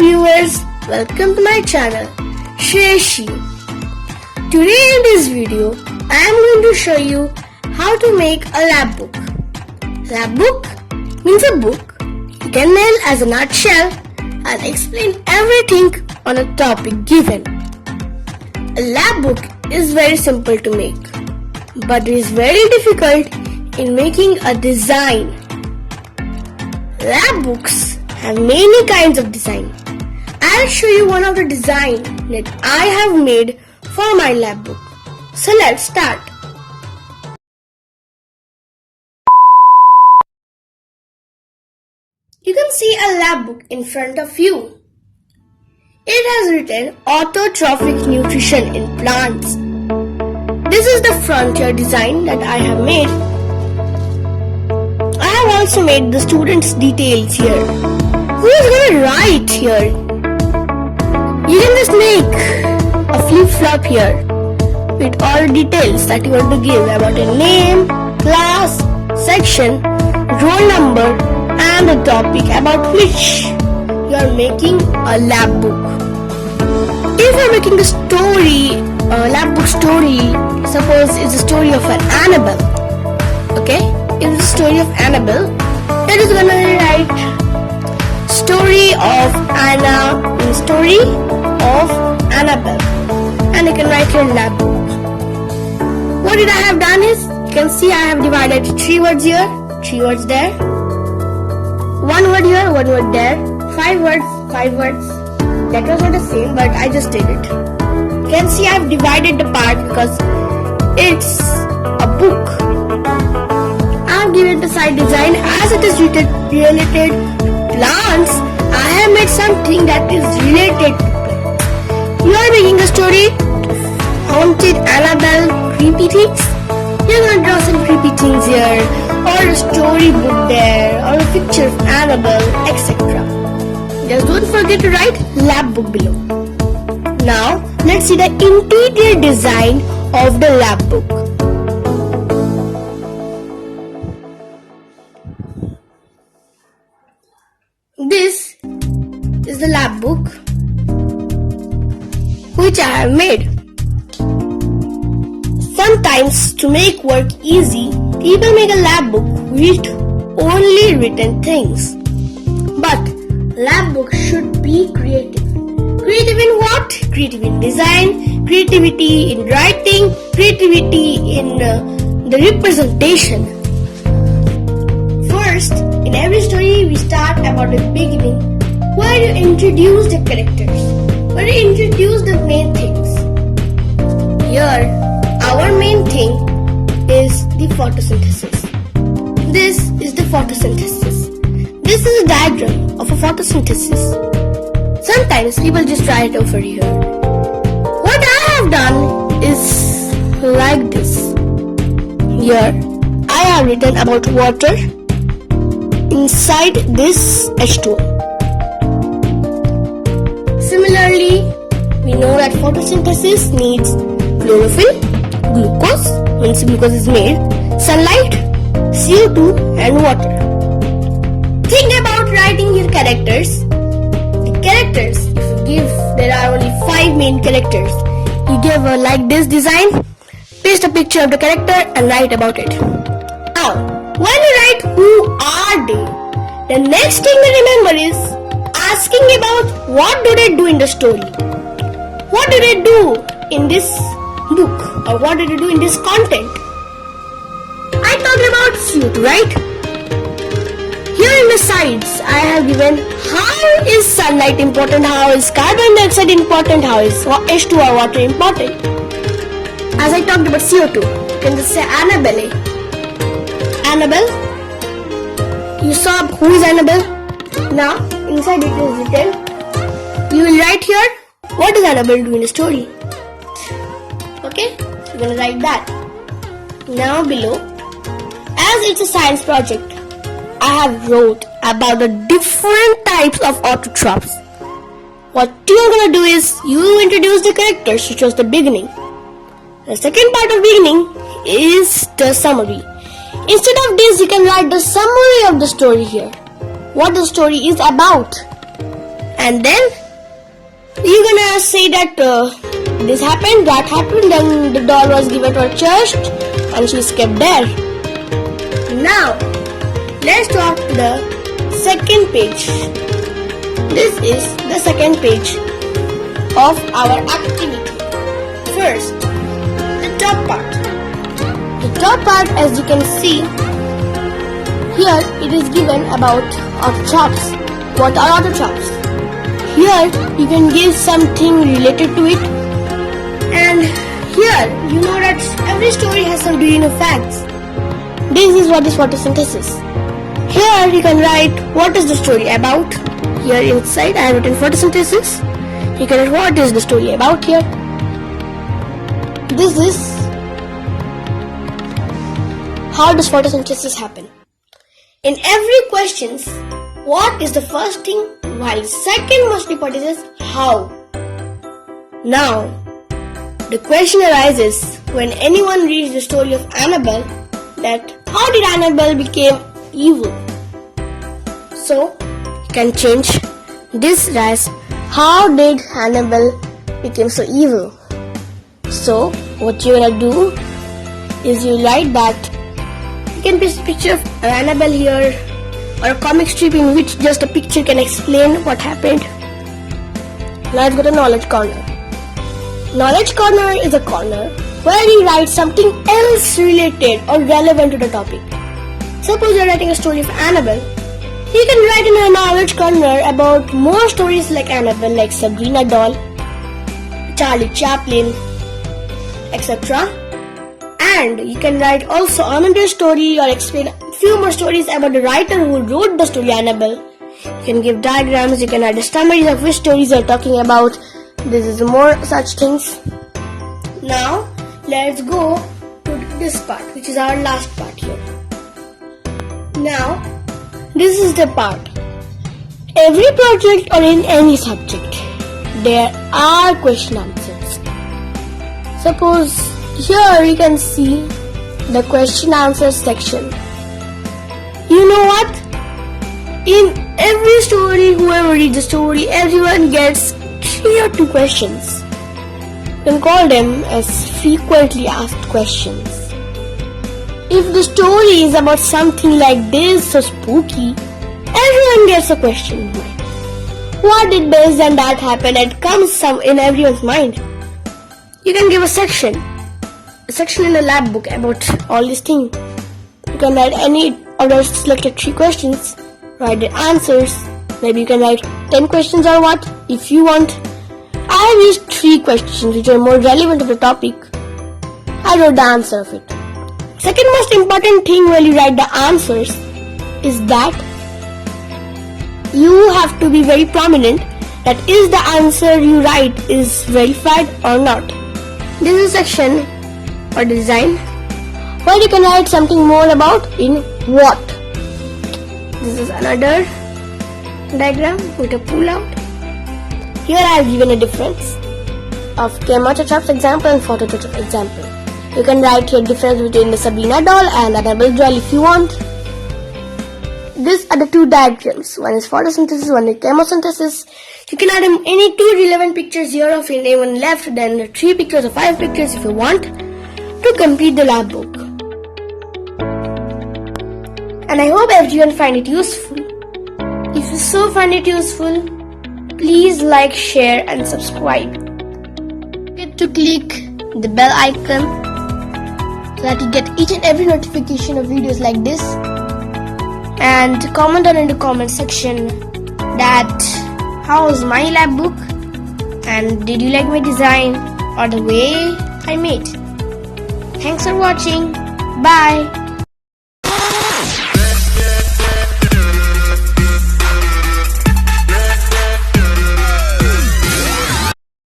viewers, welcome to my channel ShreSi. Today in this video, I am going to show you how to make a lab book. Lab book means a book you can mail as a nutshell and explain everything on a topic given. A lab book is very simple to make, but it is very difficult in making a design. Lab books have many kinds of design. I'll show you one of the design that I have made for my lab book. So let's start. You can see a lab book in front of you. It has written autotrophic nutrition in plants. This is the frontier design that I have made. I have also made the students' details here. Who is going to write here? You can just make a flip-flop here with all details that you want to give about a name, class, section, roll number and the topic about which you are making a lab book. If you are making a story, a lab book story, suppose it's a story of an Annabelle, okay? In the story of Annabelle, it is going to write story of Annabelle, and you can write your lab book. What did I have done is, you can see I have divided 3 words here, 3 words there, 1 word here, 1 word there, 5 words, 5 words. That was not the same, but I just did it. You can see I have divided the part because it's a book. I have given the side design as it is related plants. I have made something that is related to plants. You are making a story, haunted Annabelle, creepy things. You are going to draw some creepy things here, or a storybook there, or a picture of Annabelle, etc. Just don't forget to write lab book below. Now let's see the interior design of the lab book. This is the lab book which I have made. Sometimes to make work easy, people make a lab book with only written things. But lab book should be creative. Creative in what? Creative in design, creativity in writing, creativity in the representation. First, in every story we start about the beginning, where you introduce the characters, where you introduce the main things. Here, our main thing is the photosynthesis. This is the photosynthesis. This is a diagram of a photosynthesis. Sometimes people just write it over here. What I have done is like this. Here, I have written about water inside this H2O. Similarly, we know that photosynthesis needs chlorophyll, glucose, means glucose is made, sunlight, CO2 and water. Think about writing your characters. The characters, if you give, there are only 5 main characters. You give like this design, paste a picture of the character and write about it. Now, when you write who are they, the next thing to remember is asking about what do they do in the story. What do they do in this book, or what do they do in this content? I talked about CO2, right? Here in the sides, I have given how is sunlight important, how is carbon dioxide important, how is H2O water important. As I talked about CO2, you can just say Annabelle. Annabelle. You saw who is Annabelle? Now, inside it is written, you will write here, what does Annabelle do in the story? Okay, you're going to write that. Now below, as it's a science project, I have wrote about the different types of autotrophs. What you're going to do is, you introduce the characters which was the beginning. The second part of beginning is the summary. Instead of this, you can write the summary of the story here. What the story is about. and then you're gonna say that this happened, that happened, then the doll was given to her church and she's kept there. Now, let's talk to the second page. This is the second page of our activity. First, the top part. The top part, as you can see, here it is given about auto chops. What are auto chops? Here you can give something related to it, and here you know that every story has some do you know facts. This is what is photosynthesis. Here you can write what is the story about. Here inside I have written photosynthesis. You can write what is the story about here. This is how does photosynthesis happen. In every questions, what is the first thing, while the second most important is how. Now, the question arises when anyone reads the story of Annabelle that how did Annabelle become evil? So, you can change this as how did Annabelle become so evil? So, what you're gonna do is you write that. You can paste a picture of Annabelle here, or a comic strip in which just a picture can explain what happened. Let's go to Knowledge Corner. Knowledge Corner is a corner where you write something else related or relevant to the topic. Suppose you are writing a story of Annabelle. You can write in a Knowledge Corner about more stories like Annabelle, like Sabrina doll, Charlie Chaplin, etc. And you can write also another story or explain a few more stories about the writer who wrote the story Annabelle. You can give diagrams, you can add summaries of which stories you are talking about. This is more such things. Now, let's go to this part, which is our last part here. Now, this is the part. Every project or in any subject, there are question answers. Suppose here you can see the question answer section. You know what? In every story, whoever reads the story, everyone gets 3 or 2 questions. You can call them as frequently asked questions. If the story is about something like this, so spooky, everyone gets a question in mind. What did this and that happen? It comes in everyone's mind. You can give a section in the lab book about all these things. You can write any of the selected 3 questions, write the answers. Maybe you can write 10 questions or what, if you want. I have used 3 questions which are more relevant to the topic. I wrote the answer of it. Second most important thing when you write the answers is that you have to be very prominent that is the answer you write is verified or not. This is a section or design where you can write something more about in what. This is another diagram with a pull out. Here I have given a difference of tomato chops example and photo chops example. You can write here difference between the Sabrina doll and Annabelle doll if you want. These are the 2 diagrams. One is photosynthesis, one is chemosynthesis. You can add any 2 relevant pictures here of anyone left, then 3 pictures or 5 pictures if you want to complete the lab book. And I hope everyone find it useful. If you so find it useful, please like, share and subscribe. Get to click the bell icon so that you get each and every notification of videos like this, and comment down in the comment section that how was my lab book and did you like my design or the way I made. Thanks for watching. Bye.